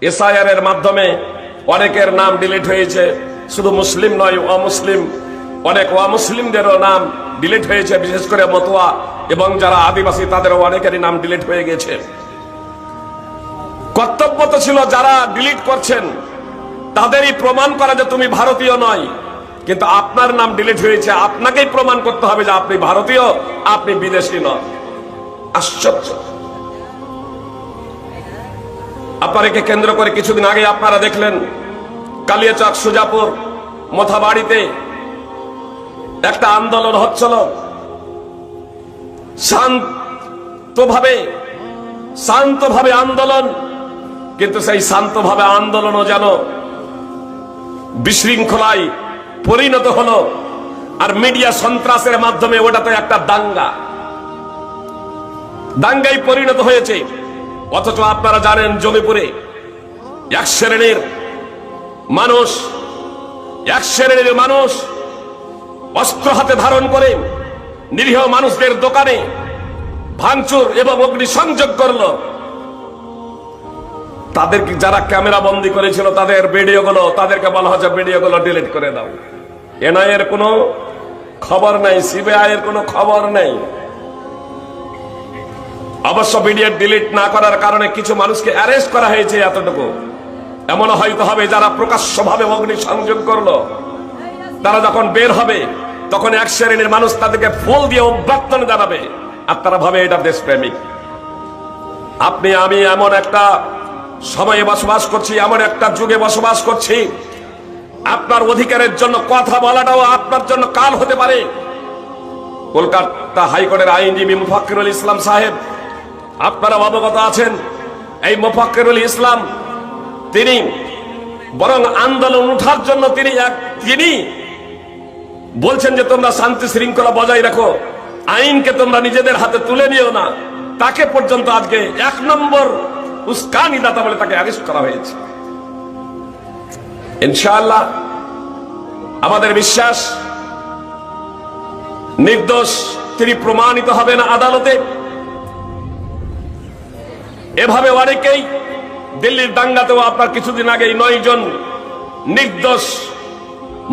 SIR এর মাধ্যমে অনেকের নাম ডিলিট হয়েছে, শুধু মুসলিম নয়, অমুসলিম অনেক অমুসলিমদেরও নাম ডিলিট হয়েছে, বিশেষ করে মতুয়া এবং যারা আদিবাসী তাদেরও অনেকেরই নাম ডিলিট হয়ে গেছে। কর্তব্য তো ছিল যারা ডিলিট করছেন তাদেরই প্রমাণ করা যে তুমি ভারতীয় নয়, কিন্তু আপনার নাম ডিলিট হয়েছে, আপনাকেই প্রমাণ করতে হবে যে আপনি ভারতীয়, আপনি বিদেশি নন। আশ্চর্য। আপনাকে কেন্দ্র করে কিছুদিন আগে আপনারা দেখলেন কালিয়াচক, সুজাপুর, মোথাবাড়িতে একটা আন্দোলন হচ্ছিল। শান্তভাবে আন্দোলন, কিন্তু সেই শান্তভাবে আন্দোলনও যেন বিশৃঙ্খলায় পরিণত হলো, আর মিডিয়া সন্ত্রাসের মাধ্যমে ওটা তো একটা দাঙ্গায় পরিণত হয়েছে। অথচ আপনারা জানেন জমিপুরে এক শ্রেণীর মানুষ অস্ত্র হাতে ধারণ করে নিরীহ মানুষদের দোকানে ভাঙচুর এবং অগ্নিসংযোগ করলো। তাদেরকে যারা ক্যামেরা বন্দী করেছিল তাদের ভিডিওগুলো, তাদেরকে বলা হচ্ছে ভিডিওগুলো ডিলিট করে দাও। এনআইএ এর কোনো খবর নাই, সিবিআই এর কোনো খবর নেই। অবশ্য ভিডিও ডিলিট না করার কারণে কিছু মানুষকে অ্যারেস্ট করা হয়েছে, এতটুকু। এমন হয়তো হবে যারা প্রকাশ্যভাবে অগ্নিসংযোগ করলো, তারা যখন বের হবে তখন এক শ্রেণীর মানুষ তাদেরকে ফুল দিয়ে অভ্যর্থনা জানাবে। আপনারা ভাবে এটা দেশপ্রেমিক। আপনি আমি এমন একটা সময়ে বসবাস করছি, এমন একটা যুগে বসবাস করছি, আপনার অধিকারের জন্য কথা বলাটাও আপনার জন্য কাল হতে পারে। কলকাতা হাইকোর্টের আইনজীবী মুফাক্কিরুল ইসলাম সাহেব, আপনারা অবগত আছেন, এই মুফাক্কিরুল ইসলাম তিনি বরং আন্দোলন উঠার জন্য তিনি বলছেন যে তোমরা শান্তি শৃঙ্খলা বজায় রাখো, আইনকে তোমরা নিজেদের হাতে তুলে নিও না। তাকে পর্যন্ত আজকে 1 নম্বর উস্কানি দাতা বলে তাকে অ্যারেস্ট করা হয়েছে। ইনশাআল্লাহ আমাদের বিশ্বাস নির্দোষ তিনি প্রমাণিত হবেন আদালতে। এভাবে অনেকেই দিল্লির দাঙ্গাতেও আপনার কিছুদিন আগেই 9 জন নির্দোষ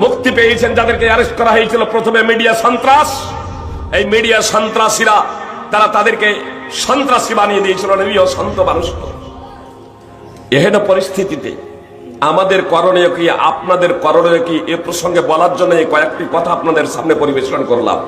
মুক্তি পেয়েছেন, যাদেরকে অ্যারেস্ট করা হয়েছিল প্রথমে মিডিয়া সন্ত্রাস। এই মিডিয়া সন্ত্রাসীরা তারা তাদেরকে সন্ত্রাসী বানিয়ে দিয়েছিল নিরীহ শান্ত মানুষ। এহেন পরিস্থিতিতে আমাদের করণীয় কি, আপনাদের করণীয় কি, এ প্রসঙ্গে বলার জন্য এই কয়েকটি কথা আপনাদের সামনে পরিবেশন করলাম।